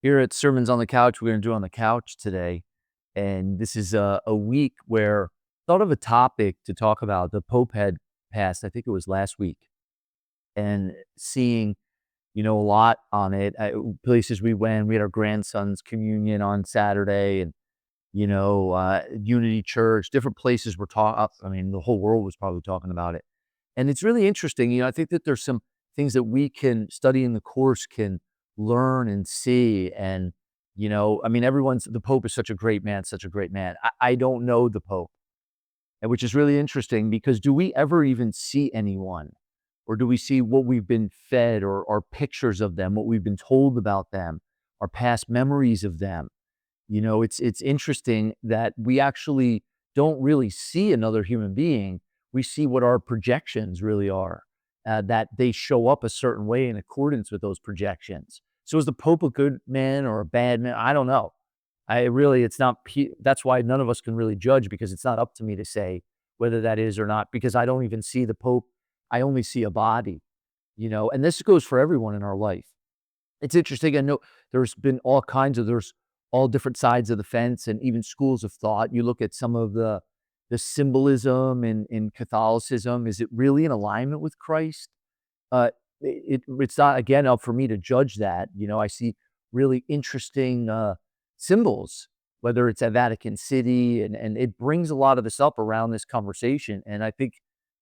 Here at Sermons on the Couch, we're going to do on the couch today. And this is a week where thought of a topic to talk about. The Pope had passed, I think it was last week, and seeing, a lot on it. Places we went, we had our grandson's communion on Saturday and, Unity Church, different places were talking. I mean, the whole world was probably talking about it. And it's really interesting. I think that there's some things that we can study in the course can learn and see. And, I mean, the Pope is such a great man, such a great man. I don't know the Pope, and which is really interesting because do we ever even see anyone? Or do we see what we've been fed or pictures of them, what we've been told about them, our past memories of them? It's interesting that we actually don't really see another human being. We see what our projections really are, that they show up a certain way in accordance with those projections. So is the Pope a good man or a bad man? I don't know. It's not, that's why none of us can really judge, because it's not up to me to say whether that is or not, because I don't even see the Pope. I only see a body, and this goes for everyone in our life. It's interesting. I know there's been there's all different sides of the fence and even schools of thought. You look at some of the symbolism in Catholicism. Is it really in alignment with Christ? It's not, again, up for me to judge that. I see really interesting symbols, whether it's at Vatican City, and it brings a lot of this up around this conversation. And I think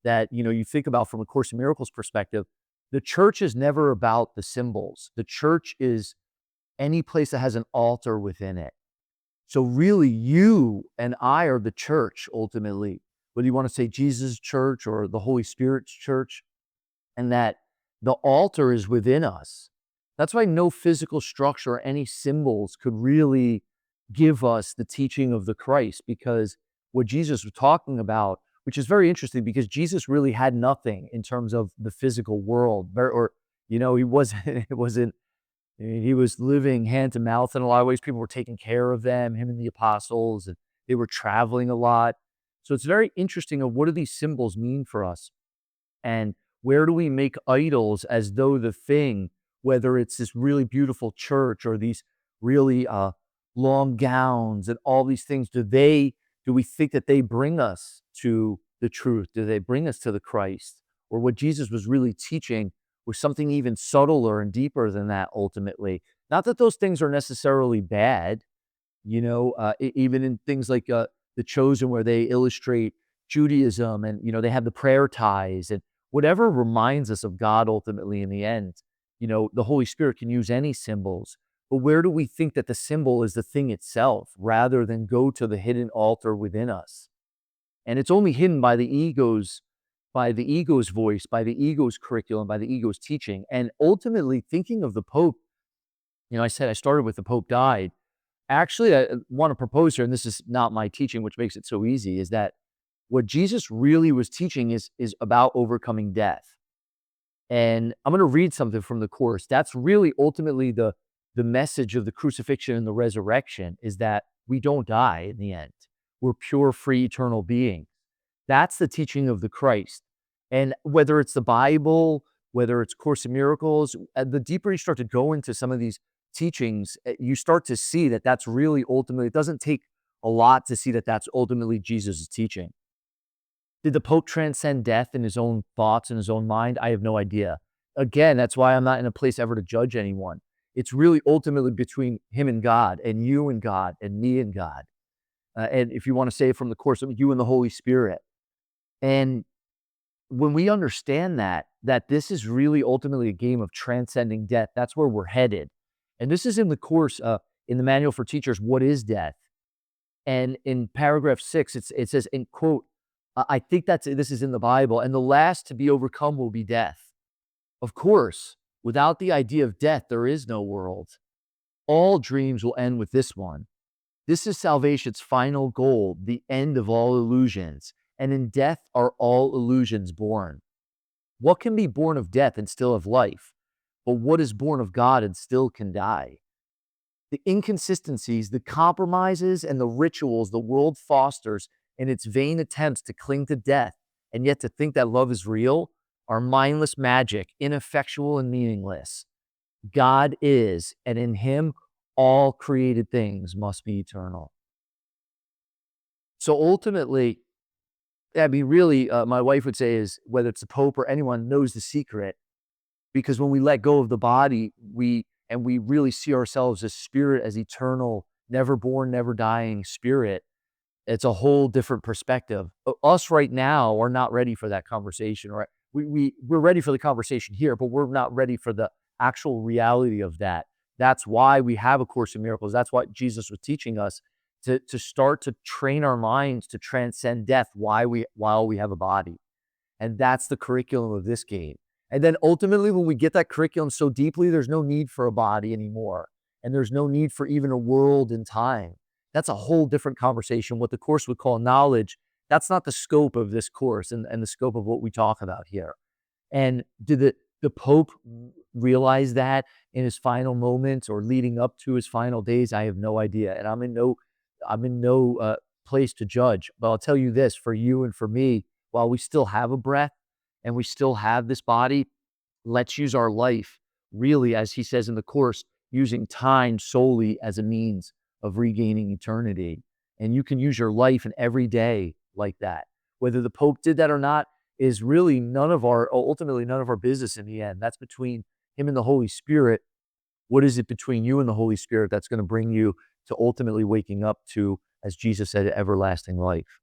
that, you think about from a Course in Miracles perspective, the church is never about the symbols. The church is any place that has an altar within it. So really, you and I are the church ultimately, whether you want to say Jesus' church or the Holy Spirit's church, and that the altar is within us. That's why no physical structure or any symbols could really give us the teaching of the Christ, because what Jesus was talking about, which is very interesting, because Jesus really had nothing in terms of the physical world, he wasn't, it wasn't, he was living hand to mouth in a lot of ways. People were taking care of him and the apostles, and they were traveling a lot. So it's very interesting of what do these symbols mean for us? And where do we make idols as though the thing, whether it's this really beautiful church or these really long gowns and all these things, do we think that they bring us to the truth? Do they bring us to the Christ? Or what Jesus was really teaching was something even subtler and deeper than that ultimately. Not that those things are necessarily bad, even in things like The Chosen, where they illustrate Judaism, and, they have the prayer ties and whatever reminds us of God ultimately in the end. The Holy Spirit can use any symbols, but where do we think that the symbol is the thing itself rather than go to the hidden altar within us? And it's only hidden by the ego's voice, by the ego's curriculum, by the ego's teaching. And ultimately, thinking of the Pope, I said I started with the Pope died. Actually, I want to propose here, and this is not my teaching, which makes it so easy, is that what Jesus really was teaching is about overcoming death. And I'm going to read something from the Course. That's really ultimately the message of the crucifixion and the resurrection, is that we don't die in the end. We're pure, free, eternal beings. That's the teaching of the Christ. And whether it's the Bible, whether it's Course in Miracles, the deeper you start to go into some of these teachings, you start to see that that's really ultimately, it doesn't take a lot to see that that's ultimately Jesus' teaching. Did the Pope transcend death in his own thoughts and his own mind? I have no idea. Again, that's why I'm not in a place ever to judge anyone. It's really ultimately between him and God, and you and God, and me and God. And if you want to say it from the Course, you and the Holy Spirit. And when we understand that this is really ultimately a game of transcending death, that's where we're headed. And this is in the Course, in the Manual for Teachers, What is Death? And in paragraph 6, it says, in quote, I think this is in the Bible, and the last to be overcome will be death. Of course, without the idea of death, there is no world. All dreams will end with this one. This is salvation's final goal, the end of all illusions. And in death are all illusions born. What can be born of death and still have life? But what is born of God and still can die? The inconsistencies, the compromises, and the rituals the world fosters in its vain attempts to cling to death, and yet to think that love is real, are mindless magic, ineffectual and meaningless. God is, and in him all created things must be eternal. So ultimately, I mean, really, my wife would say is whether it's the Pope or anyone knows the secret, because when we let go of the body, we really see ourselves as spirit, as eternal, never born, never dying spirit. It's a whole different perspective. Us right now are not ready for that conversation, right? We're ready for the conversation here, but we're not ready for the actual reality of that. That's why we have A Course in Miracles. That's what Jesus was teaching us to start to train our minds to transcend death while we have a body. And that's the curriculum of this game. And then ultimately, when we get that curriculum so deeply, there's no need for a body anymore. And there's no need for even a world and time. That's a whole different conversation. What the Course would call knowledge, that's not the scope of this course and the scope of what we talk about here. And did the Pope realize that in his final moments or leading up to his final days? I have no idea, and I'm in no place to judge. But I'll tell you this: for you and for me, while we still have a breath and we still have this body, let's use our life really, as he says in the course, using time solely as a means of regaining eternity. And you can use your life in every day like that. Whether the Pope did that or not is really ultimately none of our business in the end. That's between him and the Holy Spirit. What is it between you and the Holy Spirit that's going to bring you to ultimately waking up to, as Jesus said, everlasting life?